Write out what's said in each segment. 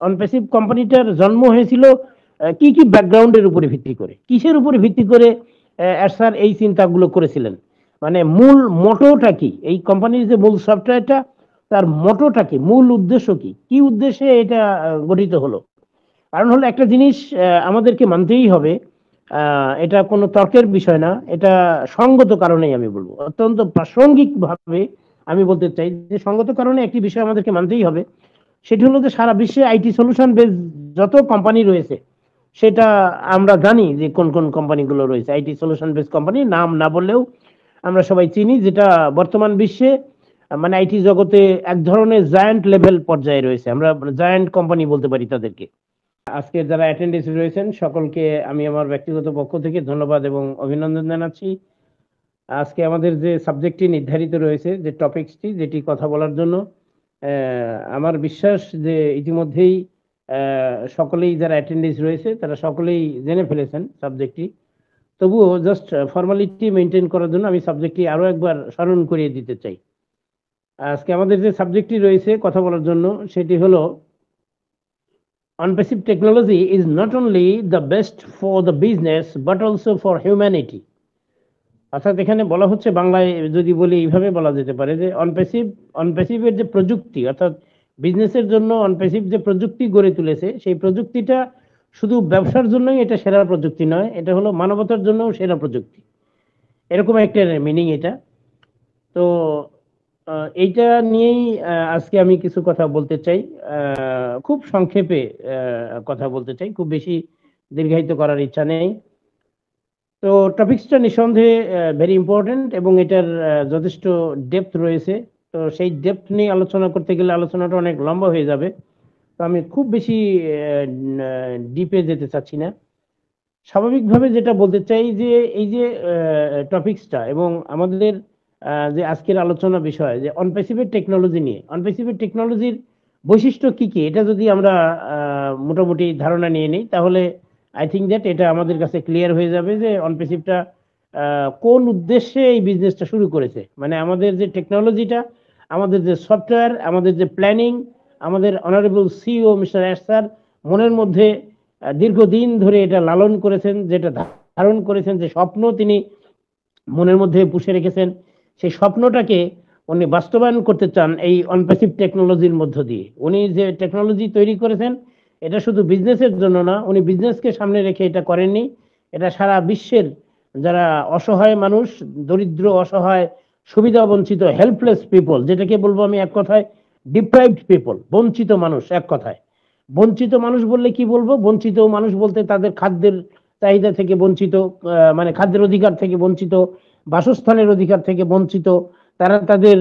অনপ্যাসিভ কোম্পানিটার জন্ম হয়েছিল কি কি ব্যাকগ্রাউন্ডের উপরে ভিত্তি করে, কিসের উপরে ভিত্তি করে স্যার এই চিন্তাগুলো করেছিলেন, মানে মূল মোটোটা কি, এই কোম্পানির যে মূল সফটওয়্যারটা তার মোটোটা কি, মূল উদ্দেশ্য কি, কি উদ্দেশ্যে এটা গঠিত হলো। কারণ হলো একটা জিনিস আমাদেরকে মানতেই হবে, এটা কোনো তর্কের বিষয় না, এটা সঙ্গত কারণেই আমি বলবো, অত্যন্ত প্রাসঙ্গিক ভাবে আমি বলতে চাই যে সঙ্গত কারণে একটি বিষয় আমাদেরকে মানতেই হবে। সেটি হলো যে সারা বিশ্বে আইটি সলিউশন বেস যত কোম্পানি রয়েছে, সেটা আমরা জানি যে কোন কোন কোম্পানিগুলো রয়েছে। আইটি সলিউশন বেস কোম্পানি নাম না বললেও আমরা সবাই চিনি, যেটা বর্তমান বিশ্বে মানে আইটি জগতে এক ধরনের জায়ান্ট লেভেল পর্যায়ে রয়েছে, আমরা জায়ান্ট কোম্পানি বলতে পারি তাদেরকে। আজকে যারা অ্যাটেন্ডেন্স রয়েছেন সকলকে আমি আমার ব্যক্তিগত পক্ষ থেকে ধন্যবাদ এবং অভিনন্দন জানাচ্ছি। আজকে আমাদের যে সাবজেক্টটি নির্ধারিত রয়েছে, যে টপিকসটি যেটি কথা বলার জন্য, আমার বিশ্বাস যে ইতিমধ্যেই সকলেই যারা অ্যাটেন্ডেন্স রয়েছে তারা সকলেই জেনে ফেলেছেন সাবজেক্টটি। তবুও জাস্ট ফর্মালিটি মেনটেন করার জন্য আমি সাবজেক্টটি আরো একবার স্মরণ করিয়ে দিতে চাই। আজকে আমাদের যে সাবজেক্টটি রয়েছে কথা বলার জন্য সেটি হলো on-passive technology is not only the best for the business but also for humanity। অর্থাৎ এখানে বলা হচ্ছে, বাংলায় যদি বলি এইভাবে বলা যেতে পারে যে অনপ্যাসিভের যে প্রযুক্তি, অর্থাৎ বিজনেসের জন্য অনপ্যাসিভ যে প্রযুক্তি গড়ে তুলেছে সেই প্রযুক্তিটা শুধু ব্যবসার জন্যই এটা সেরা প্রযুক্তি নয়, এটা হলো মানবতার জন্যও সেরা প্রযুক্তি, এরকম একটা মিনিং এটা। তো এইটা নিয়েই আজকে আমি কিছু কথা বলতে চাই, খুব সংক্ষেপে কথা বলতে চাই, খুব বেশি দীর্ঘায়িত করার ইচ্ছা নেই। তো টপিকসটা নিঃসন্দেহে ভেরি ইম্পর্টেন্ট এবং এটার যথেষ্ট ডেপথ রয়েছে। তো সেই ডেপথ নিয়ে আলোচনা করতে গেলে আলোচনাটা অনেক লম্বা হয়ে যাবে, তো আমি খুব বেশি ডিপে যেতে চাচ্ছি না। স্বাভাবিকভাবে যেটা বলতে চাই যে এই যে টপিকসটা এবং আমাদের যে আজকের আলোচনা বিষয় যে অনপ্যাসিভের টেকনোলজি নিয়ে, অনপ্যাসিভের টেকনোলজির বৈশিষ্ট্য কি কি এটা যদি আমরা মোটামুটি ধারণা নিয়ে নিই, তাহলে আই থিঙ্ক দ্যাট এটা আমাদের কাছে ক্লিয়ার হয়ে যাবে যে অনপ্যাসিভটা কোন উদ্দেশ্যে এই বিজনেসটা শুরু করেছে। মানে আমাদের যে টেকনোলজিটা, আমাদের যে সফটওয়্যার, আমাদের যে প্ল্যানিং, আমাদের honourable CEO mister S sir মনের মধ্যে দীর্ঘদিন ধরে এটা লালন করেছেন, যেটা ধারণ করেছেন, যে স্বপ্ন তিনি মনের মধ্যে পুষে রেখেছেন, সেই স্বপ্নটাকে উনি বাস্তবায়ন করতে চান এই অনপ্যাসিভ টেকনোলজির মধ্য দিয়ে। উনি যে টেকনোলজি তৈরি করেছেন এটা শুধু বিজনেসের জন্য না, উনি বিজনেসকে সামনে রেখে এটা করেননি, এটা সারা বিশ্বের যারা অসহায় মানুষ, দরিদ্র অসহায় সুবিধা বঞ্চিত হেল্পলেস পিপল, যেটাকে বলবো আমি এক কথায় ডিপ্রাইভড পিপল, বঞ্চিত মানুষ, এক কথায় বঞ্চিত মানুষ বললে কি বলবো, বঞ্চিত মানুষ বলতে তাদের খাদ্যের চাহিদা থেকে বঞ্চিত, মানে খাদ্যের অধিকার থেকে বঞ্চিত, বাসস্থানের অধিকার থেকে বঞ্চিত, তারা তাদের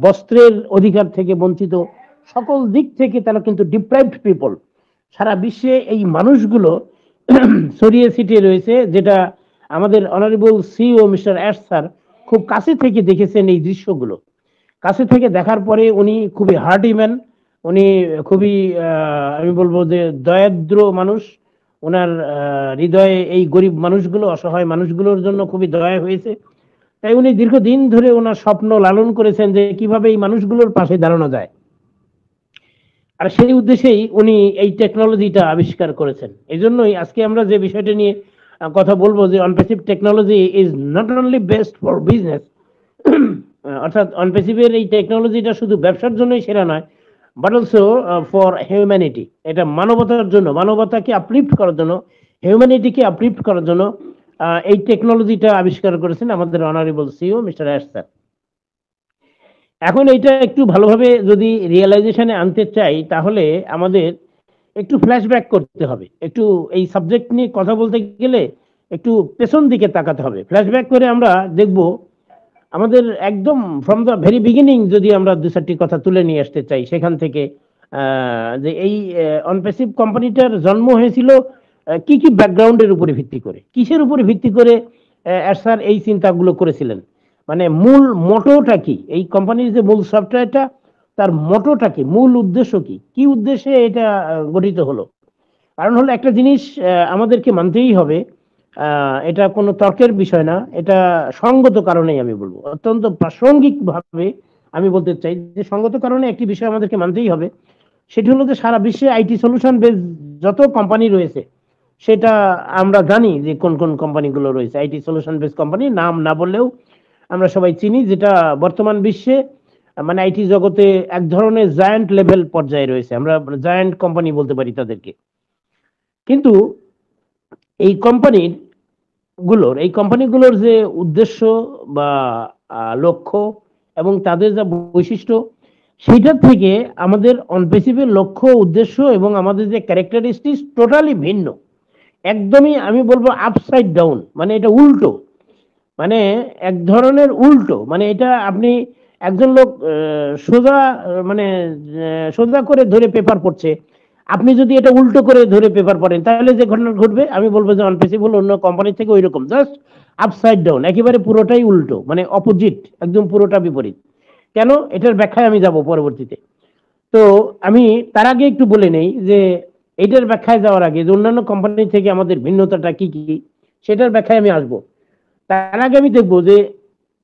বস্ত্রের অধিকার থেকে বঞ্চিত, সকল দিক থেকে তারা কিন্তু ডিপ্রাইভড পিপল। সারা বিশ্বে এই মানুষগুলো ছড়িয়ে ছিটিয়ে রয়েছে, যেটা আমাদের honourable CEO mister ash sir খুব কাছে থেকে দেখেছেন। এই দৃশ্যগুলো কাছে থেকে দেখার পরে উনি খুবই হার্টি ম্যান, উনি খুবই আমি বলবো যে দয়াদ্র মানুষ, ওনার হৃদয়ে এই গরিব মানুষগুলো, অসহায় মানুষগুলোর জন্য খুবই দয়া হয়েছে। তাই উনি দীর্ঘদিন ধরে ওনার স্বপ্ন লালন করেছেন যে কিভাবে এই মানুষগুলোর পাশে দাঁড়ানো যায়, আর সেই উদ্দেশ্যেই উনি এই টেকনোলজিটা আবিষ্কার করেছেন। এই জন্যই আজকে আমরা যে বিষয়টা নিয়ে কথা বলবো যে OnPassive technology is not only best for business, অর্থাৎ অনপ্যাসিভের এই টেকনোলজিটা শুধু ব্যবসার জন্যই সেরা নয়, বাট অলসো ফর হিউম্যানিটি, এটা মানবতার জন্য, মানবতাকে আপলিফট করার জন্য, হিউম্যানিটিকে আপলিফট করার জন্য এই টেকনোলজিটা আবিষ্কার করেছেন আমাদের honourable CEO mister ash sir. এখন এইটা একটু ভালোভাবে যদি রিয়েলাইজেশনে আনতে চাই, তাহলে আমাদের একটু ফ্ল্যাশব্যাক করতে হবে, একটু এই সাবজেক্ট নিয়ে কথা বলতে গেলে একটু পেছন দিকে তাকাতে হবে। ফ্ল্যাশব্যাক করে আমরা দেখব আমাদের একদম ফ্রম দ্য ভেরি বিগিনিং যদি আমরা দু চারটি কথা তুলে নিয়ে আসতে চাই সেখান থেকে, যে এই অনপ্যাসিভ কোম্পানিটার জন্ম হয়েছিল কি কি ব্যাকগ্রাউন্ডের উপরে ভিত্তি করে, কিসের উপরে ভিত্তি করে স্যার এই চিন্তাগুলো করেছিলেন, মানে মূল মোটোটা কি, এই কোম্পানির যে মূল সফটওয়্যারটা তার মোটোটা কি, মূল উদ্দেশ্য কি, কি উদ্দেশ্যে এটা গঠিত হলো। কারণ হলো একটা জিনিস আমাদেরকে মানতেই হবে, এটা কোনো তর্কের বিষয় না, এটা সঙ্গত কারণেই আমি বলবো, অত্যন্ত প্রাসঙ্গিক ভাবে আমি বলতে চাই যে সঙ্গত কারণে একটি বিষয় আমাদেরকে মানতেই হবে। সেটি হলো যে সারা বিশ্বে আইটি সলিউশন বেস যত কোম্পানি রয়েছে সেটা আমরা জানি যে কোন কোন কোম্পানিগুলো রয়েছে। আইটি সলিউশন বেস কোম্পানি নাম না বললেও আমরা সবাই চিনি, যেটা বর্তমান বিশ্বে মানে আইটি জগতে এক ধরনের জায়ান্ট লেভেল পর্যায়ে রয়েছে, আমরা জায়ান্ট কোম্পানি বলতে পারি তাদেরকে। কিন্তু এই কোম্পানিগুলোর যে উদ্দেশ্য বা লক্ষ্য এবং তাদের যা বৈশিষ্ট্য, সেইটার থেকে আমাদের অনপেসিভের লক্ষ্য উদ্দেশ্য এবং আমাদের যে ক্যারেক্টারিস্টিক্স টোটালি ভিন্ন। একদমই আমি বলবো আপসাইড ডাউন, মানে এটা উল্টো, মানে এক ধরনের উল্টো। মানে এটা আপনি একজন লোক সোজা মানে সোজা করে ধরে পেপার পড়ছে, আপনি যদি এটা উল্টো করে ধরে পেপার পড়েন তাহলে যে ঘটনা ঘটবে আমি বলবো যে অনপেসিবল অন্য কোম্পানি থেকে ওই রকম, জাস্ট আপসাইড ডাউন, একেবারে পুরোটাই উল্টো, মানে অপোজিট, একদম পুরোটা বিপরীত। কেন, এটার ব্যাখ্যায় আমি যাব পরবর্তীতে। তো আমি তার আগে একটু বলে নেই যে এটার ব্যাখ্যায় যাওয়ার আগে যে অন্যান্য কোম্পানি থেকে আমাদের ভিন্নতাটা কি কি সেটার ব্যাখ্যায় আমি আসবো। তার আগে আমি দেখবো যে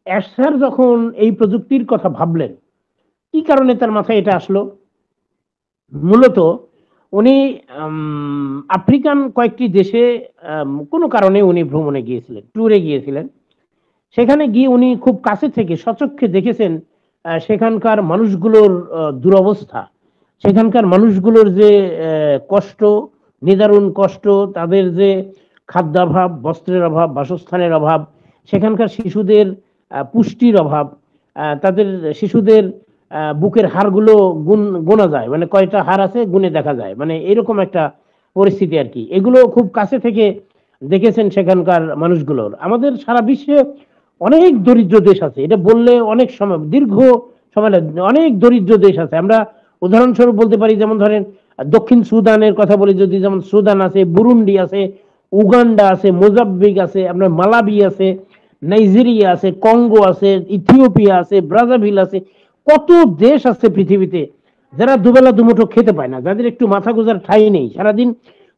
অ্যাশার যখন এই প্রযুক্তির কথা ভাবলেন, কি কারণে তার মাথায় এটা আসলো। মূলত উনি আফ্রিকান কয়েকটি দেশে কোনো কারণে উনি ভ্রমণে গিয়েছিলেন, ট্যুরে গিয়েছিলেন। সেখানে গিয়ে উনি খুব কাছে থেকে সচক্ষে দেখেছেন সেখানকার মানুষগুলোর দুরবস্থা, সেখানকার মানুষগুলোর যে কষ্ট, নিদারুণ কষ্ট, তাদের যে খাদ্যাভাব, বস্ত্রের অভাব, বাসস্থানের অভাব, সেখানকার শিশুদের পুষ্টির অভাব, তাদের শিশুদের বুকের হাড়গুলো গোনা যায়, মানে কয়টা হাড় আছে গুনে দেখা যায়, মানে এরকম একটা পরিস্থিতি আর কি। এগুলো খুব কাছে থেকে দেখেছেন সেখানকার মানুষগুলোর। আমাদের সারা বিশ্বে অনেক দরিদ্র দেশ আছে, এটা বললে অনেক সময় দীর্ঘ সময় লাগবে, অনেক দরিদ্র দেশ আছে। আমরা উদাহরণস্বরূপ বলতে পারি, যেমন ধরেন দক্ষিণ সুদানের কথা বলি যদি, যেমন সুদান আছে, বুরুন্ডি আছে, উগান্ডা আছে, মোজাম্বিক আছে, আপনার মালাবি আছে, নাইজেরিয়া আছে, কঙ্গো আছে, ইথিওপিয়া আছে, ব্রাজাভিল আছে, কত দেশ আছে পৃথিবীতে যারা দুবেলা দুমুঠো খেতে পায় না, যাদের একটু মাথা গোজার ঠাঁই নেই, সারাদিন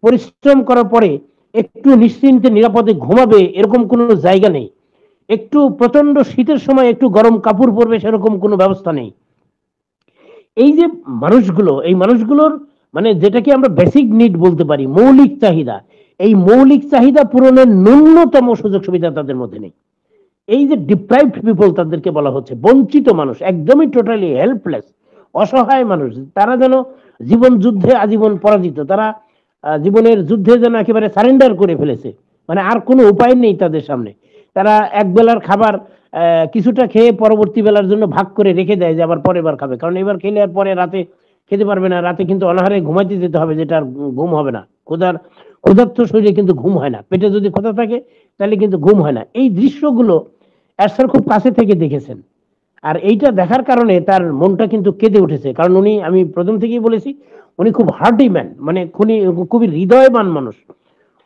পরিশ্রম করার পরে একটু নিশ্চিন্তে নিরাপদে ঘুমাবে এরকম কোনো জায়গা নেই, একটু প্রচন্ড শীতের সময় একটু গরম কাপড় পরবে সেরকম কোনো ব্যবস্থা নেই। এই যে মানুষগুলো, এই মানুষগুলোর মানে যেটাকে আমরা বেসিক নিড বলতে পারি, মৌলিক চাহিদা, এই মৌলিক চাহিদা পূরণের ন্যূনতম সুযোগ সুবিধা তাদের মধ্যে নেই। এই যে ডিপ্রাইভড পিপল তাদেরকে বলা হচ্ছে, বঞ্চিত মানুষ, একদমই টোটালি হেল্পলেস, অসহায় মানুষ, তারা যেন জীবন যুদ্ধে আজীবন পরাজিত, তারা জীবনের যুদ্ধে যেন একেবারে সারেন্ডার করে ফেলেছে, মানে আর কোনো উপায় নেই তাদের সামনে। তারা এক বেলার খাবার কিছুটা খেয়ে পরবর্তী বেলার জন্য ভাগ করে রেখে দেয় যে আবার পরের বার খাবে, কারণ এবার খেলে আর পরে রাতে খেতে পারবে না, রাতে কিন্তু অনাহারে ঘুমাইতে যেতে হবে, যেটা আর ঘুম হবে না। ক্ষুধার্ত শরীরে কিন্তু ঘুম হয় না, পেটে যদি ক্ষুধা থাকে তাহলে কিন্তু ঘুম হয় না। এই দৃশ্যগুলো এরশাদ খুব কাছে থেকে দেখেছেন, আর এইটা দেখার কারণে তার মনটা কিন্তু কেঁদে উঠেছে, কারণ উনি, আমি প্রথম থেকেই বলেছি, উনি খুব হার্টি ম্যান, মানে খুবই হৃদয়বান মানুষ।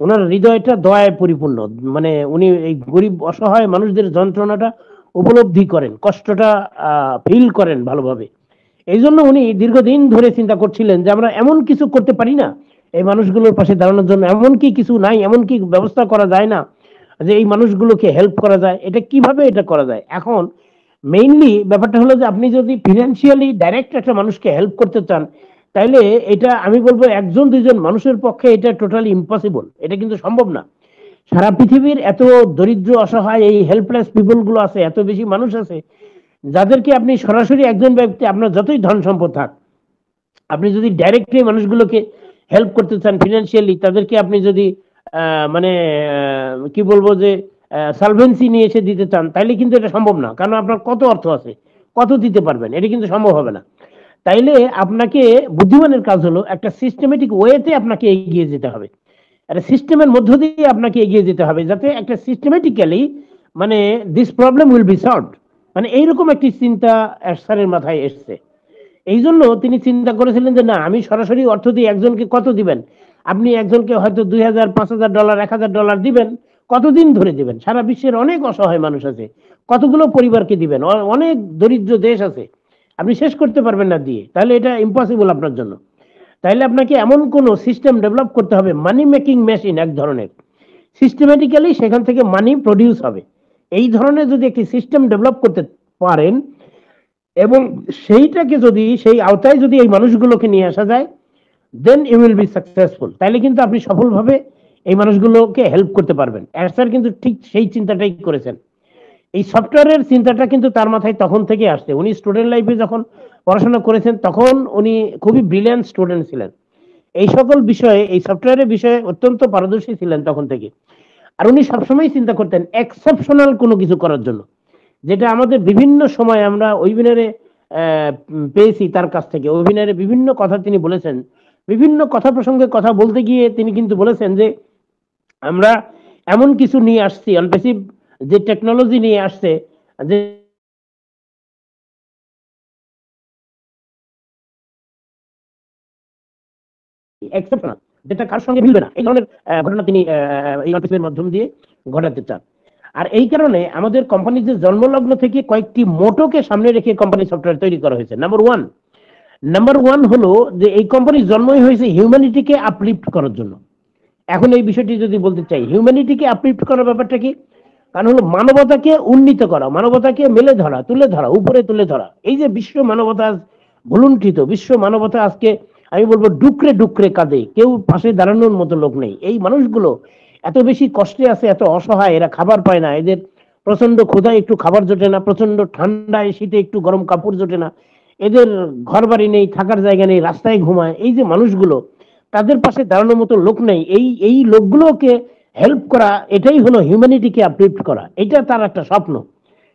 ওনার হৃদয়টা দয়ায় পরিপূর্ণ, মানে উনি এই গরিব অসহায় মানুষদের যন্ত্রণাটা উপলব্ধি করেন, কষ্টটা ফিল করেন ভালোভাবে। এই জন্য উনি দীর্ঘদিন ধরে চিন্তা করছিলেন যে আমরা এমন কিছু করতে পারি না এই মানুষগুলোর পাশে দাঁড়ানোর জন্য, এমন কি কিছু নাই, এমন কি ব্যবস্থা করা যায় না যে এই মানুষগুলোকে হেল্প করা যায়, এটা কিভাবে এটা করা যায়। এখন মেইনলি ব্যাপারটা হলো যে আপনি যদি ফিনান্সিয়ালি ডাইরেক্ট একটা মানুষকে হেল্প করতে চান, তাইলে এটা আমি বলবো একজন দুইজন মানুষের পক্ষে এটা টোটালি ইম্পসিবল, এটা কিন্তু সম্ভব না। সারা পৃথিবীর এত দরিদ্র অসহায় এই হেল্পলেস পিপল গুলো আছে, এত বেশি মানুষ আছে যাদেরকে আপনি সরাসরি একজন ব্যক্তি, আপনার যতই ধন সম্পদ থাক, আপনি যদি ডাইরেক্টলি মানুষগুলোকে হেল্প করতে চান ফিনান্সিয়ালি, তাদেরকে আপনি যদি মানে কি বলবো যে সলভেন্সি নিয়ে এসে দিতে চান, তাইলে কিন্তু এটা সম্ভব না, কারণ আপনার কত অর্থ আছে, কত দিতে পারবেন, এটা কিন্তু সম্ভব হবে না। তাইলে আপনাকে, বুদ্ধিমানের কাজ হলো একটা সিস্টেমেটিক ওয়েতে আপনাকে এগিয়ে যেতে হবে, একটা সিস্টেমের মধ্য দিয়ে আপনাকে এগিয়ে যেতে হবে, যাতে একটা সিস্টেমেটিক্যালি মানে this problem will be solved, মানে এইরকম একটি চিন্তা স্যারের মাথায় এসছে। এই জন্য তিনি চিন্তা করেছিলেন যে না, আমি সরাসরি অর্থ দিয়ে একজনকে কত দিবেন, আপনি একজনকে হয়তো $2000, $5000, $1000 দিবেন, কতদিন ধরে দিবেন? সারা বিশ্বের অনেক অসহায় মানুষ আছে, কতগুলো পরিবারকে দিবেন, অনেক দরিদ্র দেশ আছে, আপনি শেষ করতে পারবেন না দিয়ে, তাহলে এটা ইম্পসিবল আপনার জন্য। তাহলে আপনাকে এমন কোন সিস্টেম ডেভেলপ করতে হবে, মানি মেকিং মেশিন এক ধরনের, সিস্টেমেটিক্যালি সেখান থেকে মানি প্রডিউস হবে। এই ধরনের যদি একটি সিস্টেম ডেভেলপ করতে পারেন, এবং সেইটাকে যদি সেই আওতায় যদি এই মানুষগুলোকে নিয়ে আসা যায়, then you will be successful. তাইলে কিন্তু আপনি সফলভাবে এই মানুষগুলোকে হেল্প করতে পারবেন। স্যার কিন্তু ঠিক সেই চিন্তাটাই করেছেন। এই সফটওয়্যারের চিন্তাটা কিন্তু তার মাথায় তখন থেকে আসছে। উনি স্টুডেন্ট লাইফে যখন পড়াশোনা করেছেন তখন উনি খুবই ব্রিলিয়ান্ট স্টুডেন্ট ছিলেন। এই সকল বিষয়ে, এই সফটওয়্যারের বিষয়ে অত্যন্ত পারদর্শী ছিলেন তখন থেকে। আর উনি সবসময় চিন্তা করতেন এক্সেপশনাল কোনো কিছু করার জন্য, যেটা আমাদের বিভিন্ন সময় আমরা ওয়েবিনারে পেয়েছি তার কাছ থেকে। ওয়েবিনারে বিভিন্ন কথা তিনি বলেছেন, বিভিন্ন কথা প্রসঙ্গে কথা বলতে গিয়ে তিনি কিন্তু বলেছেন যে আমরা এমন কিছু নিয়ে আসছি, অনপেসিভ যে টেকনোলজি নিয়ে আসছে, যে এক্সেপশনাল, যেটা কার সঙ্গে মিলবে না, এই ধরনের ঘটনা তিনি এই অনপেসিভের মাধ্যম দিয়ে ঘটাতে চান। আর এই কারণে আমাদের কোম্পানির যে জন্মলগ্ন থেকে কয়েকটি মোটোকে সামনে রেখে কোম্পানি সফটওয়্যার তৈরি করা হয়েছে। নাম্বার ওয়ান হলো যে এই কোম্পানির জন্মই হয়েছে হিউম্যানিটিকে আপলিফট করার জন্য। এখন এই বিষয়টি যদি বলতে চাই, হিউম্যানিটিকে আপলিফট করার ব্যাপারটা কি? কারণ হলো মানবতাকে উন্নীত করা, মানবতাকে মেলে ধরা, তুলে ধরা, উপরে তুলে ধরা। এই যে বিশ্ব মানবতা ভুলুণ্ঠিত, বিশ্ব মানবতা আজকে আমি বলবো ডুকরে ডুকরে কাঁদে, কেউ পাশে দাঁড়ানোর মতো লোক নেই। এই মানুষগুলো এত বেশি কষ্টে আছে, এত অসহায়, এরা খাবার পায় না, এদের প্রচন্ড ক্ষুধায় একটু খাবার জোটে না, প্রচন্ড ঠান্ডায় শীতে একটু গরম কাপড় জোটে না, এদের ঘর বাড়ি নেই, থাকার জায়গা নেই, রাস্তায় ঘুমায়। এই যে মানুষগুলো, তাদের পাশে দাঁড়ানোর মতো লোক নেই। এই লোকগুলোকে হেল্প করা, এটাই হলো হিউম্যানিটিকে আপলিফট করা। এটা তার একটা স্বপ্ন।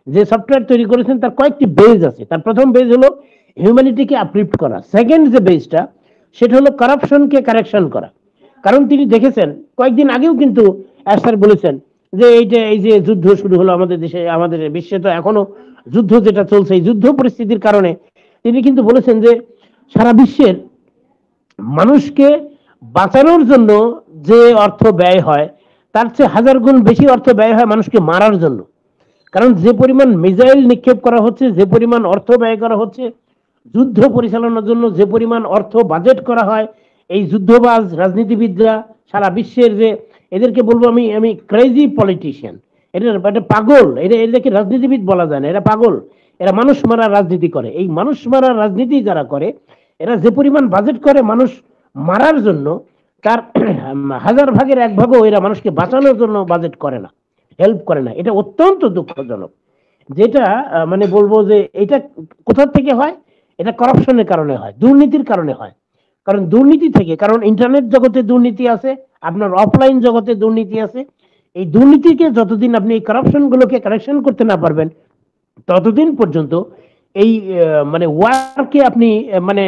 যে সফটওয়্যার তৈরি করেছেন তার কয়েকটি বেজ আছে। তার প্রথম বেজ হলো হিউম্যানিটিকে আপলিফট করা। সেকেন্ড যে বেজটা, সেটা হলো কারাপশনকে কারেকশন করা। কারণ তিনি দেখেছেন, কয়েকদিন আগেও কিন্তু স্যার বলেছেন যে এই যে যুদ্ধ শুরু হলো আমাদের দেশে, আমাদের বিশ্বে তো এখনো যুদ্ধ যেটা চলছে, এই যুদ্ধ পরিস্থিতির কারণে তিনি কিন্তু বলেছেন যে সারা বিশ্বের মানুষকে বাঁচানোর জন্য যে অর্থ ব্যয় হয়, তার চেয়ে হাজার গুণ বেশি অর্থ ব্যয় হয় মানুষকে মারার জন্য। কারণ যে পরিমাণ মিসাইল নিক্ষেপ করা হচ্ছে, যে পরিমাণ অর্থ ব্যয় করা হচ্ছে যুদ্ধ পরিচালনার জন্য, যে পরিমাণ অর্থ বাজেট করা হয়, এই যুদ্ধবাজ রাজনীতিবিদরা সারা বিশ্বের, যে এদেরকে বলবো আমি আমি ক্রেজি পলিটিশিয়ান, এটা পাগল, এদেরকে রাজনীতিবিদ বলা যায় না, এরা পাগল। এরা মানুষ মারার রাজনীতি করে। এই মানুষ মারার রাজনীতি যারা করে, এরা যে পরিমাণ বাজেট করে মানুষ মারার জন্য, তার হাজার ভাগের এক ভাগও এরা মানুষকে বাঁচানোর জন্য বাজেট করে না, হেল্প করে না। এটা অত্যন্ত দুঃখজনক। যেটা মানে বলবো যে এটা কোথা থেকে হয়? এটা করাপশনের কারণে হয়, দুর্নীতির কারণে হয়। কারণ দুর্নীতি থেকে, কারণ ইন্টারনেট জগতে দুর্নীতি আছে, আপনার অফলাইন জগতে দুর্নীতি আছে। এই দুর্নীতিকে যতদিন আপনি এই কারাপশন গুলোকে কারেকশন করতে না পারবেন, ততদিন পর্যন্ত এই মানে ওয়ারকে আপনি মানে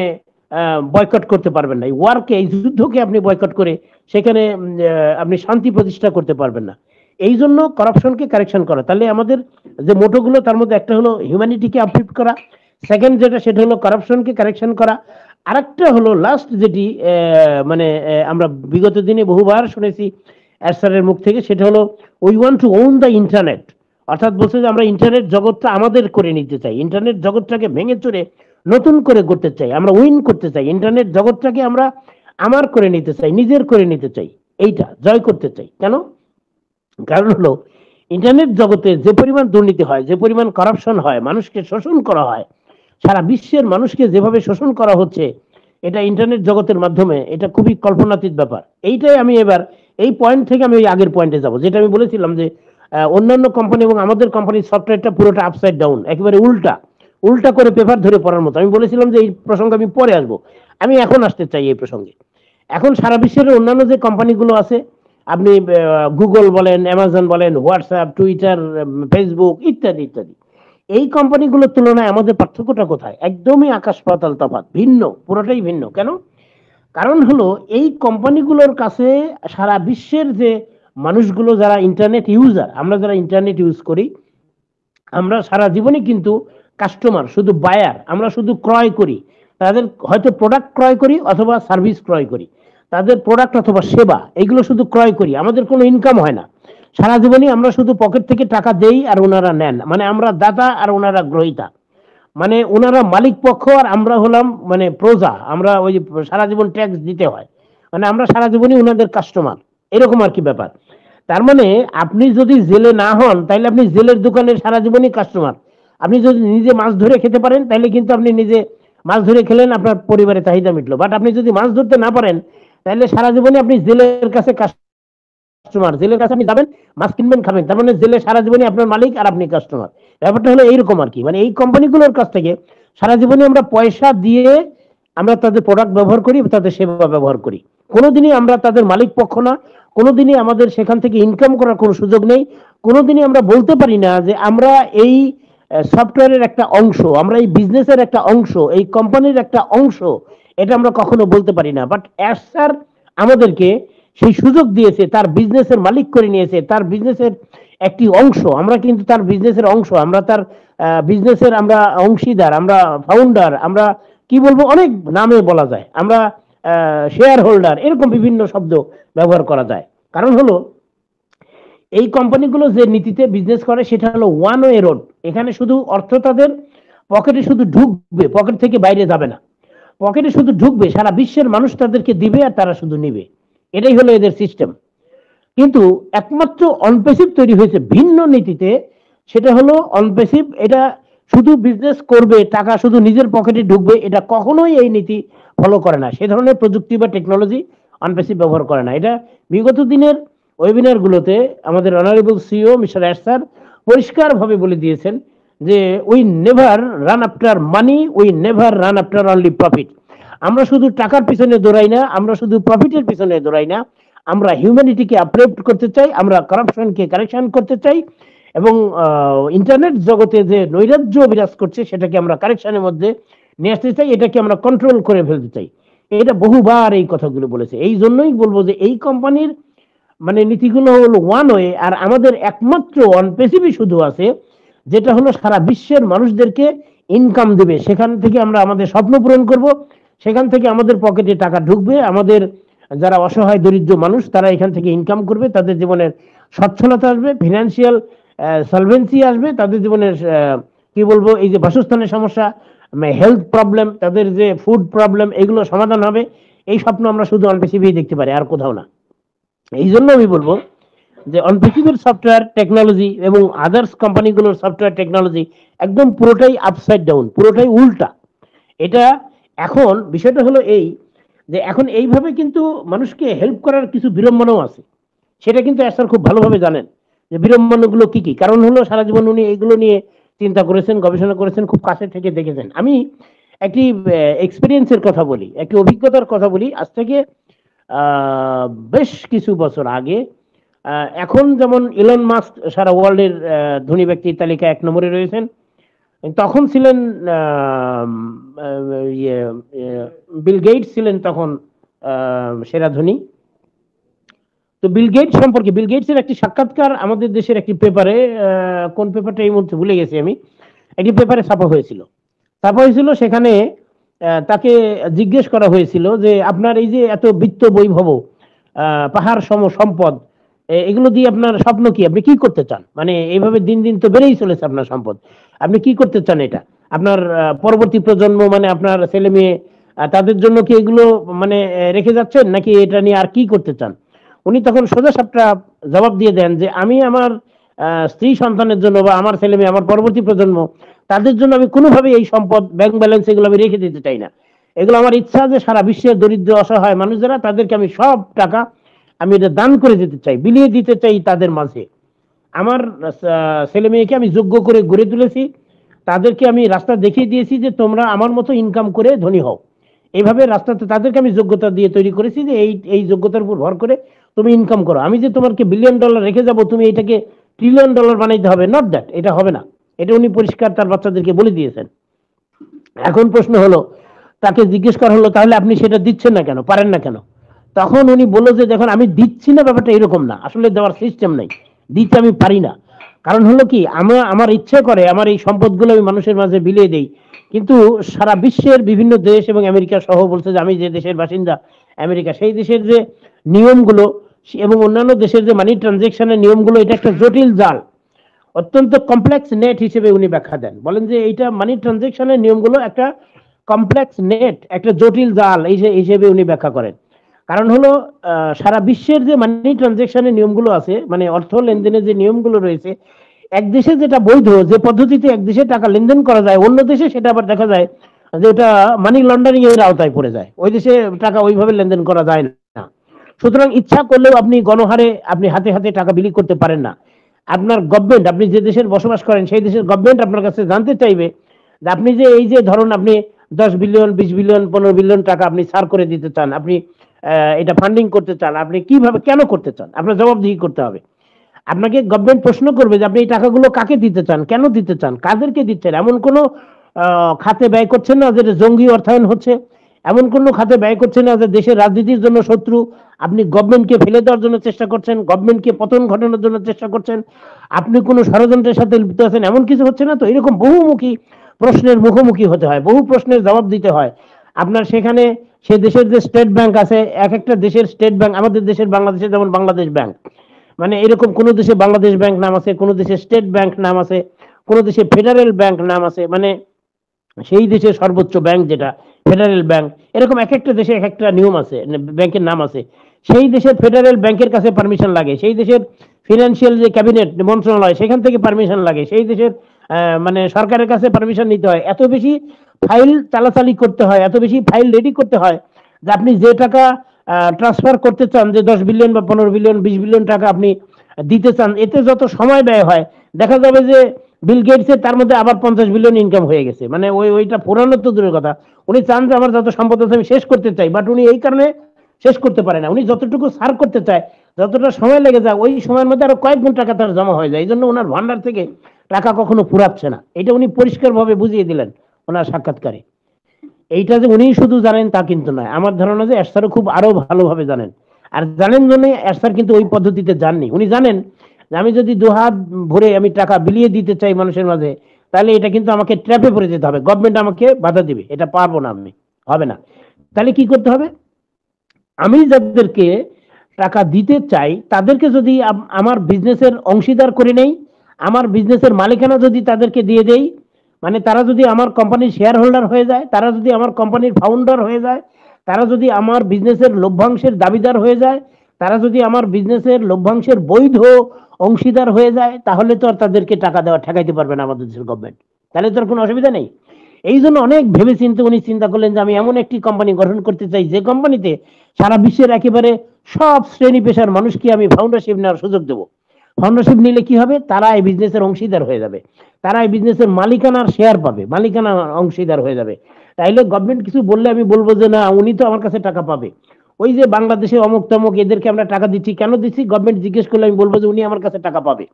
বয়কট করতে পারবেন না। এই ওয়ারকে, এই যুদ্ধকে আপনি বয়কট করে সেখানে আপনি শান্তি প্রতিষ্ঠা করতে পারবেন না। এই জন্য করাপশনকে কারেকশন করা। তাহলে আমাদের যে মোটোগুলো, তার মধ্যে একটা হলো হিউম্যানিটিকে আপলিফট করা, সেকেন্ড যেটা সেটা হলো কারাপশনকে কারেকশন করা, আরেকটা হলো লাস্ট যেটি মানে আমরা বিগত দিনে বহুবার শুনেছি স্যারের মুখ থেকে, সেটা হলো we want to won the internet. অর্থাৎ বলছে যে আমরা ইন্টারনেট জগৎটা আমাদের করে নিতে চাই, ইন্টারনেট জগৎটাকে ভেঙে চুরে নতুন করে করতে চাই, আমরা উইন করতে চাই, ইন্টারনেট জগৎটাকে আমরা আমার করে নিতে চাই, নিজের করে নিতে চাই, এইটা জয় করতে চাই। কেন? কারণ হলো ইন্টারনেট জগতে যে পরিমাণ দুর্নীতি হয়, যে পরিমাণ করাপশন হয়, মানুষকে শোষণ করা হয়, সারা বিশ্বের মানুষকে যেভাবে শোষণ করা হচ্ছে, এটা ইন্টারনেট জগতের মাধ্যমে, এটা খুবই কল্পনাতীত ব্যাপার। এইটাই আমি এবার এই পয়েন্ট থেকে আমি ওই আগের পয়েন্টে যাব, যেটা আমি বলেছিলাম যে অন্যান্য কোম্পানি এবং আমাদের কোম্পানির সফটওয়্যারটা পুরোটা আপসাইড ডাউন, একেবারে উল্টা, উল্টা করে পেপার ধরে পড়ার মতো। আমি বলেছিলাম যে এই প্রসঙ্গে আমি পরে আসবো, আমি এখন আসতে চাই এই প্রসঙ্গে। এখন সারা বিশ্বের অন্যান্য যে কোম্পানিগুলো আছে, আপনি গুগল বলেন, অ্যামাজন বলেন, হোয়াটসঅ্যাপ, টুইটার, ফেসবুক ইত্যাদি ইত্যাদি, এই কোম্পানিগুলোর তুলনায় আমাদের পার্থক্যটা কোথায়? একদমই আকাশ পাতাল তফাৎ, ভিন্ন, পুরোটাই ভিন্ন। কেন? কারণ হলো এই কোম্পানিগুলোর কাছে সারা বিশ্বের যে মানুষগুলো, যারা ইন্টারনেট ইউজার, আমরা যারা ইন্টারনেট ইউজ করি, আমরা সারা জীবনই কিন্তু কাস্টমার, শুধু বায়ার, আমরা শুধু ক্রয় করি। তাদের হয়তো প্রোডাক্ট ক্রয় করি অথবা সার্ভিস ক্রয় করি, তাদের প্রোডাক্ট অথবা সেবা, এগুলো শুধু ক্রয় করি, আমাদের কোনো ইনকাম হয় না। সারা জীবনই আমরা শুধু পকেট থেকে টাকা দেই আর ওনারা নেন, মানে আমরা দাতা আর ওনারা গ্রহীতা, মানে ওনারা মালিক পক্ষ আর আমরা হলাম মানে প্রজা, আমরা ওই সারা জীবন ট্যাক্স দিতে হয়, মানে আমরা সারা জীবনই ওনাদের কাস্টমার, এরকম আর কি ব্যাপার। তার মানে আপনি যদি জেলে না হন, তাহলে আপনি জেলের দোকানের সারা জীবনই কাস্টমার। আপনি যদি নিজে মাছ ধরে খেতে পারেন তাহলে কিন্তু আপনি নিজে মাছ ধরে খেলেন, আপনার পরিবারের চাহিদা মিটলো। বাট আপনি যদি মাছ ধরতে না পারেন তাহলে সারা জীবনে আপনি জেলের কাছে কাস্টমার, জেলের কাছে আপনি যাবেন, মাছ কিনবেন, খাবেন, তার মানে জেলে সারা জীবনে আপনার মালিক আর আপনি কাস্টমার। ব্যাপারটা হলো এইরকম আর কি। মানে এই কোম্পানিগুলোর কাছ থেকে সারা জীবনে আমরা পয়সা দিয়ে আমরা তাদের প্রোডাক্ট ব্যবহার করি, তাদের সেবা ব্যবহার করি। কোনোদিনই আমরা তাদের মালিক পক্ষ না, কোনোদিনই আমাদের সেখান থেকে ইনকাম করার কোনো সুযোগ নেই। কোনোদিনই আমরা বলতে পারি না যে আমরা এই সফটওয়্যারের একটা অংশ, আমরা এই বিজনেসের একটা অংশ, এই কোম্পানির একটা অংশ, এটা আমরা কখনো বলতে পারি না। বাট অ্যাজ স্যার আমাদেরকে সেই সুযোগ দিয়েছে, তার বিজনেসের মালিক করে নিয়েছে, তার বিজনেসের একটি অংশ, আমরা কিন্তু তার বিজনেসের অংশ, আমরা তার বিজনেসের আমরা অংশীদার, আমরা ফাউন্ডার, আমরা কি বলবো, অনেক নামে বলা যায়, আমরা শেয়ার হোল্ডার, এরকম বিভিন্ন শব্দ ব্যবহার করা যায়। কারণ হলো এই কোম্পানিগুলো যে নীতিতে বিজনেস করে সেটা হলো ওয়ান ওয়ে রোড। এখানে শুধু অর্থ তাদের পকেটে শুধু ঢুকবে, পকেট থেকে বাইরে যাবে না, পকেটে শুধু ঢুকবে, সারা বিশ্বের মানুষ তাদেরকে দিবে আর তারা শুধু নিবে। এটাই হলো এদের সিস্টেম। কিন্তু একমাত্র অনপেসিভ তৈরি হয়েছে ভিন্ন নীতিতে, সেটা হলো অনপেসিভ। এটা শুধু বিজনেস করবে, টাকা শুধু নিজের পকেটে ঢুকবে, এটা কখনোই এই নীতি ফলো করে না। সে ধরনের প্রযুক্তি বা টেকনোলজি অনপেসিভ ব্যবহার করে না। এটা বিগত দিনের ওয়েবিনার গুলোতে আমাদের honourable CEO mister S sir পরিষ্কার ভাবে বলে দিয়েছেন যে we never run after money, we never run after only profit. আমরা শুধু টাকার পিছনে দৌড়াই না, আমরা শুধু প্রফিটের পিছনে দৌড়াই না, আমরা হিউম্যানিটিকে আপলিফট করতে চাই, আমরা কারাপশনকে কারেকশন করতে চাই, এবং ইন্টারনেট জগতে যে নৈরাজ্য বিরাজ করছে সেটাকে আমরা কারেকশনের মধ্যে নিয়ে আসতে চাই, এটাকে আমরা কন্ট্রোল করে ফেলতে চাই। এটা বহুবার এই কথাগুলো বলেছে। এই জন্যই বলবো যে এই কোম্পানির মানে নীতিগুলো হলো ওয়ান ওয়ে, আর আমাদের একমাত্র অনপেসিভই শুধু আছে, যেটা হলো সারা বিশ্বের মানুষদেরকে ইনকাম দেবে, সেখান থেকে আমরা আমাদের স্বপ্ন পূরণ করব, সেখান থেকে আমাদের পকেটে টাকা ঢুকবে, আমাদের যারা অসহায় দরিদ্র মানুষ তারা এখান থেকে ইনকাম করবে, তাদের জীবনের সচ্ছলতা আসবে, ফিনান্সিয়াল সলভেন্সি আসবে, তাদের জীবনের কি বলবো, এই যে বাসস্থানের সমস্যা, হেলথ প্রবলেম, তাদের যে ফুড প্রবলেম, এগুলো সমাধান হবে। এই স্বপ্ন আমরা শুধু অনপেসিভেই দেখতে পারি, আর কোথাও না। এই জন্য আমি বলবো যে অনপেসিভের সফটওয়্যার টেকনোলজি এবং আদার্স কোম্পানিগুলোর সফটওয়্যার টেকনোলজি একদম পুরোটাই আপসাইড ডাউন, পুরোটাই উল্টা। এটা এখন বিষয়টা হলো এই যে এখন এইভাবে কিন্তু মানুষকে হেল্প করার কিছু বিড়ম্বনাও আছে, সেটা কিন্তু স্যার খুব ভালোভাবে জানেন যে বিড়ম্বনাগুলো কি কি। কারণ হলো সারা জীবন উনি এগুলো নিয়ে চিন্তা করেছেন, গবেষণা করেছেন, খুব কাছে থেকে দেখেছেন। আমি একটি এক্সপিরিয়েন্সের কথা বলি, একটি অভিজ্ঞতার কথা বলি। আজ থেকে আহ, বেশ কিছু বছর আগে, এখন যেমন ইলন মাস্ক সারা ওয়ার্ল্ডের ধনী ব্যক্তির তালিকায় 1 নম্বরে রয়েছেন, তখন ছিলেন ইয়ে বিল গেটস ছিলেন তখন সেরা ধনী। তো বিল গেটস সম্পর্কে, বিল গেটস এর একটি সাক্ষাৎকার আমাদের দেশের একটি পেপারে, কোন পেপারটা এই মুহূর্তে ভুলে গেছি আমি, একটি পেপারে ছাপা হয়েছিল। সেখানে তাকে জিজ্ঞেস করা হয়েছিল যে আপনার এই যে এত বিত্ত বৈভব, পাহাড় সম সম্পদ, এগুলো দিয়ে আপনার স্বপ্ন কি, আপনি কি করতে চান? মানে এইভাবে দিন দিন তো বেড়েই চলেছে আপনার সম্পদ, আপনি কি করতে চান? এটা আপনার পরবর্তী প্রজন্ম, মানে আপনার ছেলে মেয়ে, তাদের জন্য কি এগুলো মানে রেখে যাচ্ছেন, নাকি এটা নিয়ে আর কি করতে চান? উনি তখন সোজা সাপটা জবাব দিয়ে দেন যে আমি আমার স্ত্রী সন্তানের জন্য বা আমার ছেলে মেয়ে, আমার পরবর্তী প্রজন্ম, তাদের জন্য আমি কোনোভাবে এই সম্পদ, ব্যাংক ব্যালেন্স, এগুলো আমি রেখে দিতে চাই না। এগুলো আমার ইচ্ছা যে সারা বিশ্বের দরিদ্র অসহায় মানুষ যারা, তাদেরকে আমি সব টাকা আমি এটা দান করে দিতে চাই, বিলিয়ে দিতে চাই তাদের মাঝে। আমার ছেলে মেয়েকে আমি যোগ্য করে গড়ে তুলেছি, তাদেরকে আমি রাস্তা দেখিয়ে দিয়েছি যে তোমরা আমার মতো ইনকাম করে ধনী হও। এইভাবে রাস্তাতে তাদেরকে আমি যোগ্যতা দিয়ে তৈরি করেছি যে এই এই যোগ্যতার উপর ভর করে তুমি ইনকাম করো। আমি যে তোমাকে বিলিয়ন ডলার রেখে যাব, তুমি এটাকে ট্রিলিয়ন ডলার বানাইতে হবে, নট দ্যাট, এটা হবে না। এটা উনি পরিষ্কার তার বাচ্চাদেরকে বলে দিয়েছেন। এখন প্রশ্ন হলো, তাকে জিজ্ঞেস করা হলো তাহলে আপনি সেটা দিচ্ছেন না কেন, পারেন না কেন? তখন উনি বললো যে দেখুন, আমি দিচ্ছি না ব্যাপারটা এরকম না, আসলে দেওয়ার সিস্টেম নেই, দিতে আমি পারি না। কারণ হলো কি, আমার ইচ্ছে করে আমার এই সম্পদগুলো আমি মানুষের মাঝে বিলিয়ে দেই, কিন্তু সারা বিশ্বের বিভিন্ন দেশ এবং আমেরিকা সহ বলছে যে আমি যে দেশের বাসিন্দা আমেরিকা, সেই দেশের যে নিয়মগুলো এবং অন্যান্য দেশের যে মানি ট্রানজেকশনের নিয়মগুলো, এটা একটা জটিল জাল, অত্যন্ত কমপ্লেক্স নেট হিসেবে উনি ব্যাখ্যা দেন। বলেন যে এইটা মানি ট্রানজেকশনের নিয়মগুলো একটা কমপ্লেক্স নেট, একটা জটিল জাল এই হিসেবে উনি ব্যাখ্যা করেন। কারণ হলো সারা বিশ্বের যে মানি ট্রানজেকশনের নিয়মগুলো আছে, মানে অর্থ লেনদেনের যে নিয়মগুলো রয়েছে, এক দেশে যেটা বৈধ, যে পদ্ধতিতে এক দেশে টাকা লেনদেন করা যায়, অন্য দেশে সেটা আবার দেখা যায় যে ওটা মানি লন্ডারিং এর আওতায় পড়ে যায়, ওই দেশে টাকা ওইভাবে লেনদেন করা যায় না। সুতরাং ইচ্ছা করলেও আপনি গণহারে আপনি হাতে হাতে টাকা বিলি করতে পারেন না। আপনার গভর্নমেন্ট, আপনি যে দেশের বসবাস করেন সেই দেশের গভর্নমেন্ট আপনার কাছে জানতে চাইবে যে আপনি যে এই যে ধরুন আপনি 10 বিলিয়ন, 20 বিলিয়ন, 15 বিলিয়ন টাকা আপনি সার করে দিতে চান, আপনি এটা ফান্ডিং করতে চান, আপনি কিভাবে কেন করতে চান, আপনার জবাবদিহি করতে হবে। আপনাকে গভর্নমেন্ট প্রশ্ন করবে যে আপনি এই টাকাগুলো কাকে দিতে চান, কেন দিতে চান, কাদেরকে দিচ্ছেন। এমন কোনো খাতে ব্যয় করছেন না যেটা জঙ্গি অর্থায়ন হচ্ছে, এমন কোনো খাতে ব্যয় করছেন না যে দেশের রাজনীতির জন্য শত্রু, আপনি গভর্নমেন্টকে ফেলে দেওয়ার জন্য চেষ্টা করছেন, গভর্নমেন্টকে পতন ঘটানোর জন্য চেষ্টা করছেন, আপনি কোনো ষড়যন্ত্রের সাথে লিপ্ত আছেন, এমন কিছু হচ্ছে না তো। এরকম বহুমুখী প্রশ্নের মুখোমুখি হতে হয়, বহু প্রশ্নের জবাব দিতে হয় আপনার। সেখানে সে দেশের যে স্টেট ব্যাংক আছে, এক একটা দেশের স্টেট ব্যাংক, আমাদের দেশের বাংলাদেশে যেমন বাংলাদেশ ব্যাংক, মানে এরকম কোন দেশে বাংলাদেশ ব্যাংক নাম আছে, কোন দেশে স্টেট ব্যাংক নাম আছে, কোন দেশে ফেডারেল ব্যাংক নাম আছে, মানে সেই দেশের সর্বোচ্চ ব্যাংক যেটা ফেডারেল ব্যাংক। এরকম এক একটা দেশে এক একটা নিয়ম আছে, ব্যাংকের নাম আছে। সেই দেশের ফেডারেল ব্যাংকের কাছে পারমিশন লাগে, সেই দেশের ফিনান্সিয়াল যে ক্যাবিনেট মন্ত্রণালয় সেখান থেকে পারমিশন লাগে, সেই দেশের মানে সরকারের কাছে পারমিশন নিতে হয়। এত বেশি ফাইল চালাচালি করতে হয়, এত বেশি ফাইল রেডি করতে হয় যে আপনি যে টাকা ট্রান্সফার করতে চান, যে 10 বিলিয়ন বা 15 বিলিয়ন, 20 বিলিয়ন টাকা আপনি দিতে চান, এতে যত সময় ব্যয় হয়, দেখা যাবে যে বিল গেটসের তার মধ্যে আবার 50 বিলিয়ন ইনকাম হয়ে গেছে। মানে ওইটা পুরানো তো দূরের কথা, উনি চান যে আমার যত সম্পদ আছে আমি শেষ করতে চাই, বাট উনি এই কারণে শেষ করতে পারে না। উনি যতটুকু সার করতে চায়, যতটা সময় লেগে যায়, ওই সময়ের মধ্যে আরো কয়েক গুণ টাকা তার জমা হয়ে যায়। এই জন্য ওনার ভান্ডার থেকে টাকা কখনো ফুরাচ্ছে না। এটা উনি পরিষ্কারভাবে বুঝিয়ে দিলেন ওনার সাক্ষাৎকারে। এইটা যে উনি শুধু জানেন তা কিন্তু নয়, আমার ধারণা যে এরশাদও খুব আরো ভালোভাবে জানেন। আর জানেন জন্য এরশাদ কিন্তু ওই পদ্ধতিতে যাননি। উনি জানেন যে আমি যদি দুহাত ভরে আমি টাকা বিলিয়ে দিতে চাই মানুষের মাঝে, তাহলে এটা কিন্তু আমাকে ট্র্যাপে পড়ে যেতে হবে, গভর্নমেন্ট আমাকে বাধা দিবে, এটা পারবো না, আমি হবে না। তাহলে কি করতে হবে, আমি যাদেরকে টাকা দিতে চাই তাদেরকে যদি আমার বিজনেসের অংশীদার করে নেই, আমার বিজনেসের মালিকানা যদি তাদেরকে দিয়ে দেই, মানে তারা যদি আমার কোম্পানির শেয়ার হোল্ডার হয়ে যায়, তারা যদি আমার কোম্পানির ফাউন্ডার হয়ে যায়, তারা যদি আমার বিজনেসের লভ্যাংশের দাবিদার হয়ে যায়, তারা যদি আমার বিজনেসের লভ্যাংশের বৈধ অংশীদার হয়ে যায়, তাহলে তো আর তাদেরকে টাকা দেওয়া ঠেকাইতে পারবে না আমাদের দেশের গভর্নমেন্ট। তাহলে তো আর কোনো অসুবিধা নেই। এই জন্য অনেক ভেবে চিন্তে উনি চিন্তা করলেন যে আমি এমন একটি কোম্পানি গঠন করতে চাই যে কোম্পানিতে সারা বিশ্বের একেবারে সব শ্রেণী পেশার মানুষকে আমি ফাউন্ডারশিপ নেওয়ার সুযোগ দেবো। ফাউন্ডারশিপ নিলে কি হবে, তারা এই বিজনেসের অংশীদার হয়ে যাবে, তারা এই বিজনেসের মালিকানার শেয়ার পাবে, মালিকানা অংশীদার হয়ে যাবে। তাইলে গভর্নমেন্ট কিছু বললে আমি বলবো যে না, উনি তো আমার কাছে টাকা পাবে। ওই যে বাংলাদেশে অমুক তমুক এদেরকে আমরা টাকা দিচ্ছি, কেন দিচ্ছি, গভর্নমেন্ট জিজ্ঞেস করলে আমি বলবো যে উনি আমার কাছে টাকা পাবে।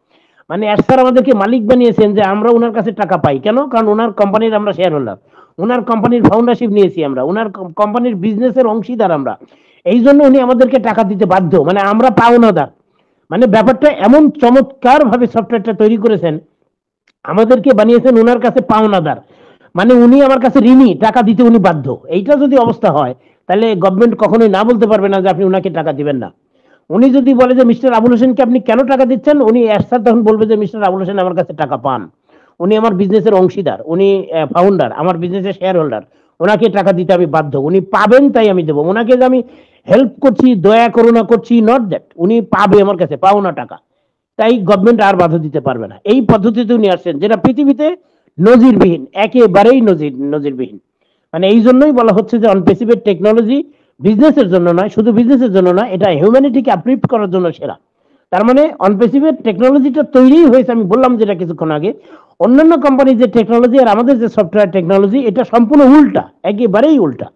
মানে এরশাদ আমাদেরকে মালিক বানিয়েছেন যে আমরা ওনার কাছে টাকা পাই কেন, কারণ ওনার কোম্পানির আমরা শেয়ার হোল্ডার, ওনার কোম্পানির ফাউন্ডারশিপ নিয়েছি আমরা, ওনার কোম্পানির বিজনেসের অংশীদার আমরা। এই জন্য উনি আমাদেরকে টাকা দিতে বাধ্য, মানে আমরা পাওনাদার। মানে ব্যাপারটা এমন চমৎকার ভাবে সফটওয়্যারটা তৈরি করেছেন, আমাদেরকে বানিয়েছেন ওনার কাছে পাওনাদার। মানে উনি আমার কাছে ঋণী, টাকা দিতে উনি বাধ্য। এইটা যদি অবস্থা হয়, তাহলে গভর্নমেন্ট কখনোই না বলতে পারবে না যে আপনি ওনাকে টাকা দিবেন না। উনি যদি বলে যে মিস্টার আবুল হোসেনকে আপনি কেন টাকা দিচ্ছেন, উনি এরশাদ তখন বলবে যে মিস্টার আবুল হোসেন আমার কাছে টাকা পান, উনি আমার বিজনেসের অংশীদার, উনি ফাউন্ডার, আমার বিজনেসের শেয়ার হোল্ডার, ওনাকে টাকা দিতে আমি বাধ্য। উনি পাবেন তাই আমি দেবো, ওনাকে যে আমি হেল্প করছি, দয়া করুণা করছি, নট দ্যাট, উনি পাবে আমার কাছে পাওনা টাকা। তাই গভর্নমেন্ট আর বাধা দিতে পারবে না। এই পদ্ধতিতে উনি আসছেন, যেটা পৃথিবীতে নজিরবিহীন, একেবারেই নজিরবিহীন। মানে এই জন্যই বলা হচ্ছে যে অনপ্রেসিভেড টেকনোলজি বিজনেসের জন্য নয়, শুধু বিজনেসের জন্য নয়, এটা হিউম্যানিটিকে আপলিফট করার জন্য সেরা। তার মানে অনপ্রেসিভেড টেকনোলজিটা তৈরি হয়েছে, আমি বললাম যেটা কিছুক্ষণ আগে, অন্যান্য কোম্পানির যে টেকনোলজি আর আমাদের যে সফটওয়্যার টেকনোলজি, এটা সম্পূর্ণ উল্টা, একেবারেই উল্টা।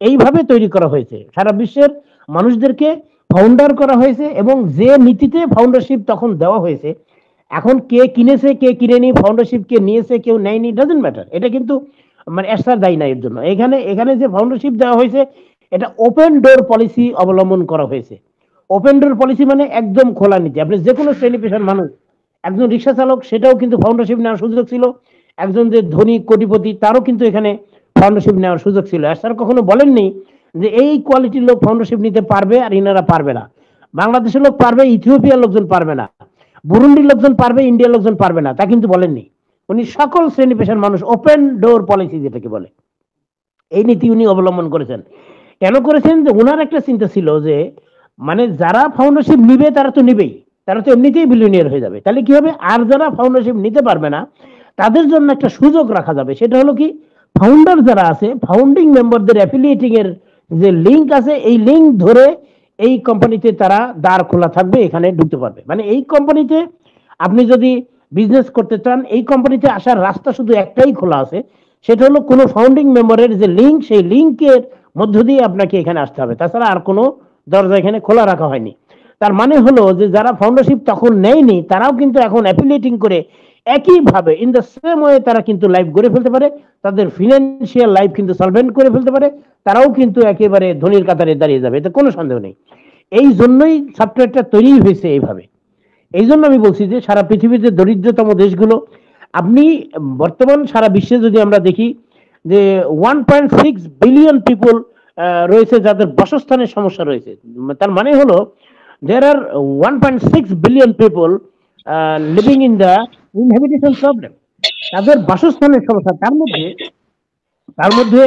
এইভাবে তৈরি করা হয়েছে, সারা বিশ্বের মানুষদেরকে ফাউন্ডার করা হয়েছে, এবং যে নীতিতে ফাউন্ডারশিপ তখন দেওয়া হয়েছে, এখন কে কিনেছে কে কিনেনি, ফাউন্ডারশিপ কে নিয়েছে কেউ নেয়নি, ডাজন্ট ম্যাটার। এটা কিন্তু মানে এরশাদ দায়ী না এর জন্য। এখানে এখানে যে ফাউন্ডারশিপ দেওয়া হয়েছে, এটা ওপেন ডোর পলিসি অবলম্বন করা হয়েছে। ওপেন ডোর পলিসি মানে একদম খোলা নীতি, আপনি যে কোনো শ্রেণী পেশার মানুষ, একজন রিক্সা চালক সেটাও কিন্তু ফাউন্ডারশিপ নেওয়ার সুযোগ ছিল, একজন যে ধনী কোটিপতি তারও কিন্তু এখানে ফাউন্ডারশিপ নেওয়ার সুযোগ ছিল। এরশাদ কখনো বলেননি যে এই কোয়ালিটির লোক ফাউন্ডারশিপ নিতে পারবে আর ইনারা পারবে না। বাংলাদেশের লোক পারবে, ইথিওপিয়ার লোকজন পারবে না, বুরুন্ডির লোকজন পারবে, ইন্ডিয়ার লোকজন পারবে না, তা কিন্তু বলেননি। উনি সকল শ্রেণী পেশার মানুষ, ওপেন ডোর পলিসি যেটাকে বলে, এই নীতি উনি অবলম্বন করেছেন। কেন করেছেন, যে ওনার একটা চিন্তা ছিল যে মানে যারা ফাউন্ডারশিপ নিবে তারা তো নিবেই, তারা তো এমনিতেই বিলিয়নিয়ার হয়ে যাবে। তাহলে কি হবে, আর যারা ফাউন্ডারশিপ নিতে পারবে না তাদের জন্য একটা সুযোগ রাখা যাবে, সেটা হলো কি, ফাউন্ডার যারা আছে, ফাউন্ডিং মেম্বারদের অ্যাফিলিয়েটিং এর যে লিঙ্ক আছে, এই লিঙ্ক ধরে এই কোম্পানিতে তারা দ্বার খোলা থাকবে, এখানে ঢুকতে পারবে। মানে এই কোম্পানিতে আপনি যদি বিজনেস করতে চান, এই কোম্পানিতে আসার রাস্তা শুধু একটাই খোলা আছে, সেটা হলো কোনো ফাউন্ডিং মেম্বারের যে লিঙ্ক, সেই লিঙ্কের মধ্য দিয়ে আপনাকে এখানে আসতে হবে, তাছাড়া আর কোনো দরজা এখানে খোলা রাখা হয়নি। তার মানে হলো যে যারা ফাউন্ডারশিপ তখন নেয়নি তারাও কিন্তু এখন অ্যাফিলিয়েটিং করে একইভাবে ইন দ্য সেম ওয়ে তারা কিন্তু লাইফ গড়ে ফেলতে পারে, তাদের ফিনান্সিয়াল লাইফ কিন্তু সলভেন্ট করে ফেলতে পারে, তারাও কিন্তু একেবারে ধনীর কাতারে দাঁড়িয়ে যাবে, এতে কোনো সন্দেহ নেই। এই জন্যই সফটওয়্যারটা তৈরি হয়েছে এইভাবে। এই জন্য আমি বলছি যে সারা পৃথিবীতে দরিদ্রতম দেশগুলো, আপনি বর্তমান সারা বিশ্বে যদি আমরা দেখি যে 1.6 বিলিয়ন পিপল রয়েছে যাদের বাসস্থানের সমস্যা রয়েছে। তার মানে হলো there are 1.6 billion people living in the inhabitation problem, তাদের বাসস্থানের সমস্যা। তার মধ্যে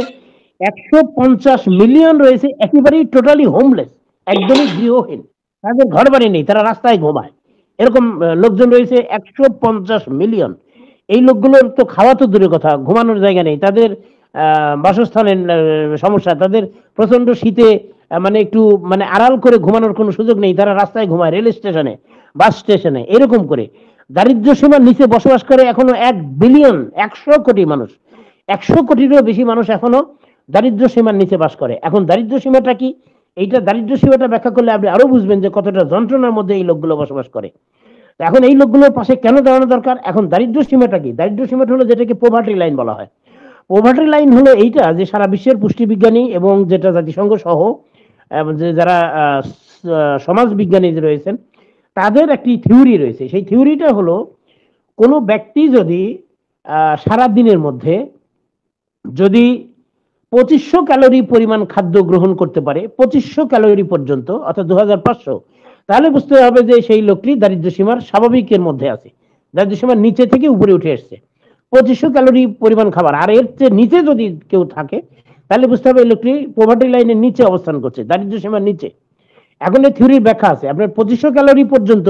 150 মিলিয়ন রয়েছে একেবারেই টোটালি হোমলেস, একদমই গৃহহীন, তাদের ঘর বাড়ি নেই, তারা রাস্তায় ঘুমায়। এরকম লোকজন রয়েছে 150 মিলিয়ন। এই লোকগুলোর তো খাওয়া তো দূরের কথা, ঘুমানোর জায়গা নেই, তাদের বাসস্থানের সমস্যা, তাদের প্রচন্ড শীতে মানে একটু মানে আড়াল করে ঘুমানোর কোনো সুযোগ নেই, তারা রাস্তায় ঘুমায়, রেল স্টেশনে, বাস স্টেশনে, এরকম করে দারিদ্র্য সীমার নিচে বসবাস করে এখনো 1 বিলিয়ন 100 কোটি মানুষ। 100 কোটিরও বেশি মানুষ এখনো দারিদ্র্য সীমার নিচে বাস করে। এখন দারিদ্র্য সীমাটা কি, এইটা দারিদ্র্য সীমাটা ব্যাখ্যা করলে আপনি আরো বুঝবেন যে কতটা যন্ত্রণার মধ্যে এই লোকগুলো বসবাস করে। এখন এই লোকগুলোর পাশে কেন দাঁড়ানো দরকার? এখন দারিদ্র্য সীমাটা কি? দারিদ্র্য সীমাটা হলো যেটাকে পোভার্টি লাইন বলা হয়। পোভার্টি লাইন হলো এইটা যে সারা বিশ্বের পুষ্টিবিজ্ঞানী এবং যেটা জাতিসংঘ সহ যে যারা সমাজ বিজ্ঞানী রয়েছেন তাদের একটি থিওরি রয়েছে। সেই থিওরিটা হলো কোনো ব্যক্তি যদি সারা দিনের মধ্যে যদি 2500 ক্যালোরি পরিমাণ খাদ্য গ্রহণ করতে পারে, 2500 ক্যালোরি পর্যন্ত, অর্থাৎ 2500, তাহলে বুঝতে হবে যে সেই লোকটি দারিদ্র্য সীমার স্বাভাবিকের মধ্যে আছে, দারিদ্র্য সীমার নিচে থেকে উপরে উঠে এসছে। 2500 ক্যালোরি পরিমাণ খাবার, আর এর চেয়ে নিচে যদি কেউ থাকে তাহলে বুঝতে হবে এই লোকটি পভার্টি লাইনের নিচে অবস্থান করছে, দারিদ্র্য সীমার নিচে। এখন এই থিওরির ব্যাখ্যা আছে, আপনার 2500 ক্যালোরি পর্যন্ত,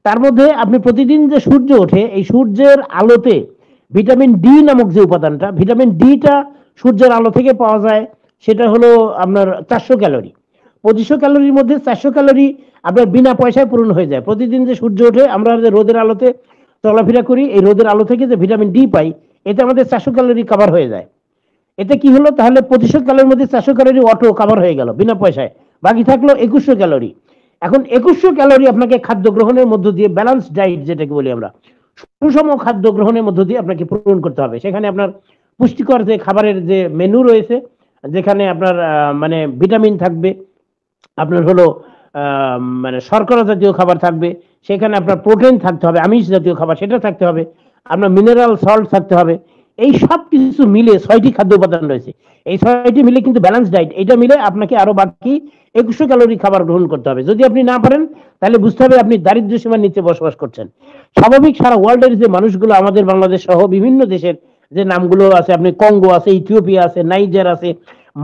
তার মধ্যে আপনি প্রতিদিন যে সূর্য ওঠে, এই সূর্যের আলোতে ভিটামিন ডি নামক যে উপাদানটা, ভিটামিন ডিটা সূর্যের আলো থেকে পাওয়া যায়, সেটা হলো আপনার 400 ক্যালোরি। 2500 ক্যালোরির মধ্যে 400 ক্যালোরি আপনার বিনা পয়সায় পূরণ হয়ে যায়। প্রতিদিন যে সূর্য ওঠে, আমরা যে রোদের আলোতে চলাফেরা করি, এই রোদের আলো থেকে যে ভিটামিন ডি পাই, এতে আমাদের 400 ক্যালোরি কভার হয়ে যায়। এতে কি হলো, তাহলে 2500 ক্যালোরির মধ্যে 400 ক্যালোরি অটো কভার হয়ে গেল বিনা পয়সায়, বাকি থাকলো 2100 ক্যালোরি। এখন 2100 ক্যালোরি আপনাকে খাদ্য গ্রহণের মধ্য দিয়ে, ব্যালেন্স ডায়েট যেটাকে বলি আমরা, সুষম খাদ্য গ্রহণের মধ্য দিয়ে আপনাকে পূরণ করতে হবে। সেখানে আপনার পুষ্টিকর যে খাবারের যে মেনু রয়েছে, যেখানে আপনার মানে ভিটামিন থাকবে, আপনার হলো মানে শর্করা জাতীয় খাবার থাকবে, সেখানে আপনার প্রোটিন থাকতে হবে, আমিষ জাতীয় খাবার সেটা থাকতে হবে, আপনার মিনারেল সল্ট থাকতে হবে। এই সব কিছু মিলে 6টি খাদ্য উপাদান রয়েছে, এই 6টি মিলে কিন্তু ব্যালেন্স ডায়েট, এটা মিলে আপনাকে আরো বাকি 2100 ক্যালোরি খাবার গ্রহণ করতে হবে। যদি আপনি না পারেন তাহলে বুঝতে হবে আপনি দারিদ্র্য সীমার নিচে বসবাস করছেন। স্বাভাবিক সারা ওয়ার্ল্ডের যে মানুষগুলো, আমাদের বাংলাদেশ সহ বিভিন্ন দেশের যে নামগুলো আছে, আপনি কঙ্গো আছে, ইথিওপিয়া আছে, নাইজার আছে,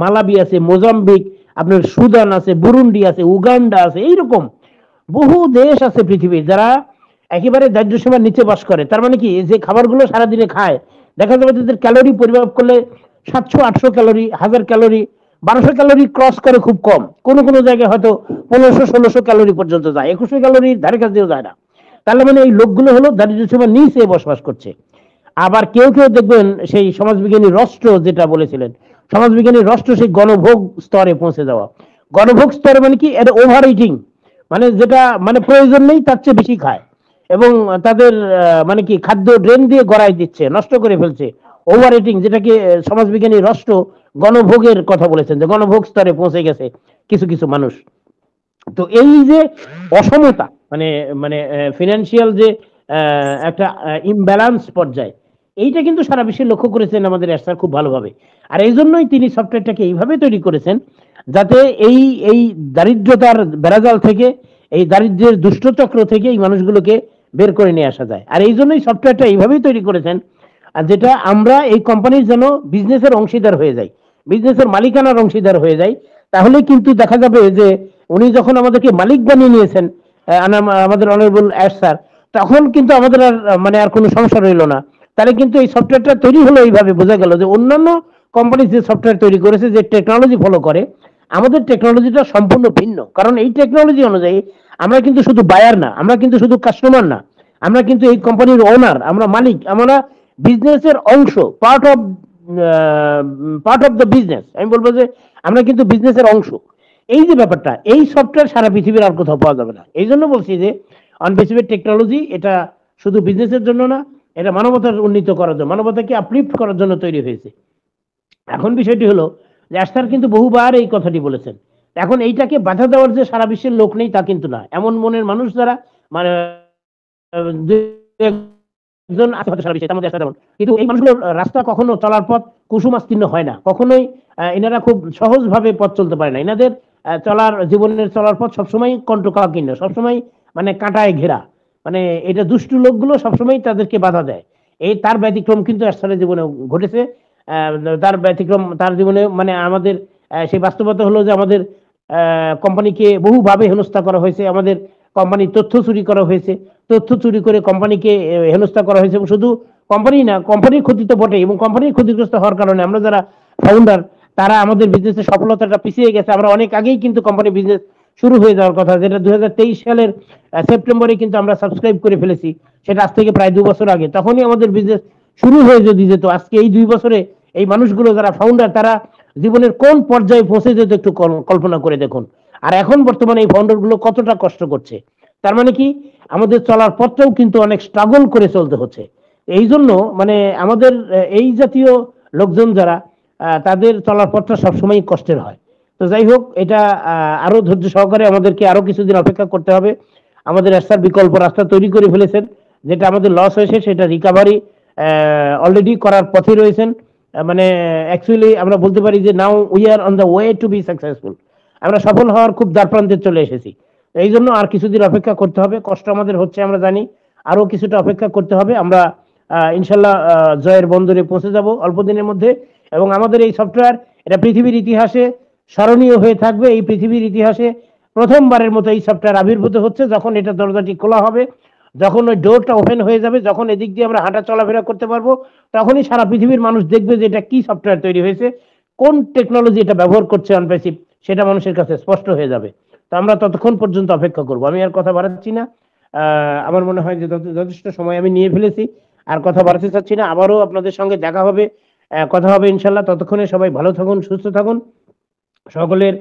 মালাবি আছে, মোজাম্বিক, আপনার সুদান আছে, বুরুন্ডি আছে, উগান্ডা আছে, এইরকম বহু দেশ আছে পৃথিবীর যারা একেবারে দারিদ্র্য সীমার নিচে বাস করে। তার মানে কি, যে খাবারগুলো সারাদিনে খায়, দেখা যাবে তাদের ক্যালোরি পরিমাপ করলে 700-800 ক্যালোরি, 1000 ক্যালোরি, 1200 ক্যালোরি ক্রস করে খুব কম, কোন কোন জায়গায় হয়তো 1500-1600 ক্যালোরি পর্যন্ত যায়, 2100 ক্যালোরির ধারে কাছেও যায় না। তাহলে মানে এই লোকগুলো হলো দারিদ্র্য সীমার নিচে বসবাস করছে। আবার কেউ কেউ দেখবেন সেই সমাজবিজ্ঞানী রস্ট্র যেটা বলেছিলেন, সমাজবিজ্ঞানী রস্ট্র সেই গণভোগ স্তরে পৌঁছে যাওয়া। গণভোগ স্তরে মানে কি, এর ওভার ইটিং, মানে যেটা মানে প্রয়োজন নেই তার চেয়ে বেশি খায়, এবং তাদের মানে কি খাদ্য ড্রেন দিয়ে গড়াই দিচ্ছে, নষ্ট করে ফেলছে, ওভার ইটিং, যেটাকে সমাজবিজ্ঞানী রস্ট্র গণভোগের কথা বলেছেন, যে গণভোগ স্তরে পৌঁছে গেছে কিছু কিছু মানুষ। তো এই যে অসমতা, মানে মানে ফিনান্সিয়াল যে একটা ইমব্যালেন্স পর্যায়ে, এইটা কিন্তু সারা বিশ্বে লক্ষ্য করেছেন আমাদের এরশাদ খুব ভালোভাবে। আর এই জন্যই তিনি সফটওয়্যারটাকে এইভাবে তৈরি করেছেন যাতে এই এই দারিদ্রতার বেড়াজাল থেকে, এই দারিদ্র্যের দুষ্টচক্র থেকে এই মানুষগুলোকে বের করে নিয়ে আসা যায়। আর এই জন্যই সফটওয়্যারটা এইভাবেই তৈরি করেছেন, আর যেটা আমরা এই কোম্পানির যেন বিজনেসের অংশীদার হয়ে যাই, বিজনেসের মালিকানার অংশীদার হয়ে যাই। তাহলে কিন্তু দেখা যাবে যে উনি যখন আমাদেরকে মালিক বানিয়ে নিয়েছেন, আমাদের অনারেবল অ্যাশ স্যার, তখন কিন্তু আমাদের আর মানে আর কোনো সমস্যা রইলো না। তাহলে কিন্তু এই সফটওয়্যারটা তৈরি হলো এইভাবে, বোঝা গেল যে অন্যান্য কোম্পানি যে সফটওয়্যার তৈরি করেছে, যে টেকনোলজি ফলো করে, আমাদের টেকনোলজিটা সম্পূর্ণ ভিন্ন। কারণ এই টেকনোলজি অনুযায়ী আমরা কিন্তু শুধু বায়ার না, আমরা কিন্তু শুধু কাস্টমার না, আমরা কিন্তু এই কোম্পানির ওনার, আমরা মালিক, আমরা বিজনেসের অংশ, পার্ট অফ দ্য বিজনেস। আমি বলবো যে আমরা কিন্তু বিজনেসের অংশ। এই যে ব্যাপারটা, এই সফটওয়্যার সারা পৃথিবীর আর কোথাও পাওয়া যাবে না। এই জন্য বলছি যে অনপেসিভের টেকনোলজি এটা শুধু বিজনেসের জন্য না, এটা মানবতার উন্নীত করার জন্য, মানবতাকে আপলিফ্ট করার জন্য তৈরি হয়েছে। এখন বিষয়টি হলো যে আস্থার কিন্তু বহুবার এই কথাটি বলেছেন। এখন এইটাকে বাধা দেওয়ার যে সারা বিশ্বের লোক নেই তা কিন্তু না। এমন মনের মানুষ যারা মানে দুই একজন আছে হয়তো সারা বিশ্বে, তার মধ্যে একটা যেমন। কিন্তু এই মানুষগুলোর রাস্তা কখনো চলার পথ কুসুমাস্তীর্ণ হয় না। কখনোই এনারা খুব সহজভাবে পথ চলতে পারে না। এনাদের জীবনের চলার পথ সবসময় কণ্টকাকীর্ণ, সবসময় মানে কাঁটায় ঘেরা। মানে এটা দুষ্টু লোকগুলো সবসময় তাদেরকে বাধা দেয়। এই তার ব্যতিক্রম কিন্তু আর্শালের জীবনে ঘটেছে। আহ, তার ব্যতিক্রম তার জীবনে মানে আমাদের সেই বাস্তবতা হলো যে আমাদের কোম্পানিকে বহুভাবে হেনস্থা করা হয়েছে, আমাদের কোম্পানির তথ্য চুরি করা হয়েছে, তথ্য চুরি করে কোম্পানিকে হেনস্থা করা হয়েছে। এবং শুধু কোম্পানি না, কোম্পানির ক্ষতি তো বটে, এবং কোম্পানির ক্ষতিগ্রস্ত হওয়ার কারণে আমরা যারা ফাউন্ডার, তারা আমাদের বিজনেসের সফলতাটা পিছিয়ে গেছে। আমরা অনেক আগেই কিন্তু কোম্পানি বিজনেস শুরু হয়ে যাওয়ার কথা, যেটা 2023 সালের সেপ্টেম্বরে কিন্তু আমরা সাবস্ক্রাইব করে ফেলেছি। সেটা আজ থেকে প্রায় 2 বছর আগে। তখনই আমাদের বিজনেস শুরু হয়ে যদি যেত, আজকে এই 2 বছরে এই মানুষগুলো যারা ফাউন্ডার, তারা জীবনের কোন পর্যায়ে পৌঁছে যেত একটু কল্পনা করে দেখুন। আর এখন বর্তমানে এই ফাউন্ডার গুলো কতটা কষ্ট করছে। তার মানে কি, আমাদের চলার পথটাও কিন্তু অনেক স্ট্রাগল করে চলতে হচ্ছে। এই জন্য মানে আমাদের এই জাতীয় লোকজন যারা, তাদের চলার পথটা সবসময় কষ্টের হয়। তো যাই হোক, এটা আরো ধৈর্য সহকারে আমাদেরকে আরো কিছুদিন অপেক্ষা করতে হবে। আমাদের রাস্তার বিকল্প রাস্তা তৈরি করে ফেলেছেন, যেটা আমাদের লস হয়েছে সেটা রিকাভারি অলরেডি করার পথে রয়েছেন। মানে অ্যাকচুয়ালি আমরা বলতে পারি যে now we are on the way to be successful. আমরা সফল হওয়ার খুব দ্বারপ্রান্তে চলে এসেছি। এই জন্য আর কিছুদিন অপেক্ষা করতে হবে। কষ্ট আমাদের হচ্ছে আমরা জানি, আরো কিছুটা অপেক্ষা করতে হবে। আমরা ইনশাল্লাহ জয়ের বন্দরে পৌঁছে যাব অল্প দিনের মধ্যে। এবং আমাদের এই সফটওয়্যার, এটা পৃথিবীর ইতিহাসে স্মরণীয় হয়ে থাকবে। এই পৃথিবীর ইতিহাসে প্রথমবারের মতো এই সফটওয়্যার আবির্ভূত হচ্ছে। যখন এটা দরজাটি খোলা হবে, যখন ওই ডোরটা ওপেন হয়ে যাবে, যখন এদিক দিয়ে আমরা হাঁটা চলাফেরা করতে পারবো, তখনই সারা পৃথিবীর মানুষ দেখবে যে এটা কি সফটওয়্যার তৈরি হয়েছে, কোন টেকনোলজি এটা ব্যবহার করছে অনপ্যাসিভ, সেটা মানুষের কাছে স্পষ্ট হয়ে যাবে। তো আমরা ততক্ষণ পর্যন্ত অপেক্ষা করব। আমি আর কথা বাড়াচ্ছি না। আমার মনে হয় যে যথেষ্ট সময় আমি নিয়ে ফেলেছি, আর কথা বাড়াতে চাচ্ছি না। আবারও আপনাদের সঙ্গে দেখা হবে, কথা হবে ইনশাল্লাহ। ততক্ষণে সবাই ভালো থাকুন, সুস্থ থাকুন। সকলের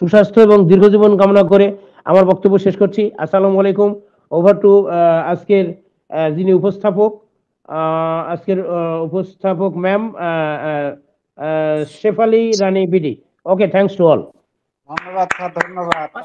সুস্বাস্থ্য এবং দীর্ঘজীবন কামনা করে আমার বক্তব্য শেষ করছি। আসসালামু আলাইকুম। ওভার টু আজকের যিনি উপস্থাপক, ma'am Shefali Rani BD. Okay, thanks to all. ধন্যবাদ স্যার, ধন্যবাদ।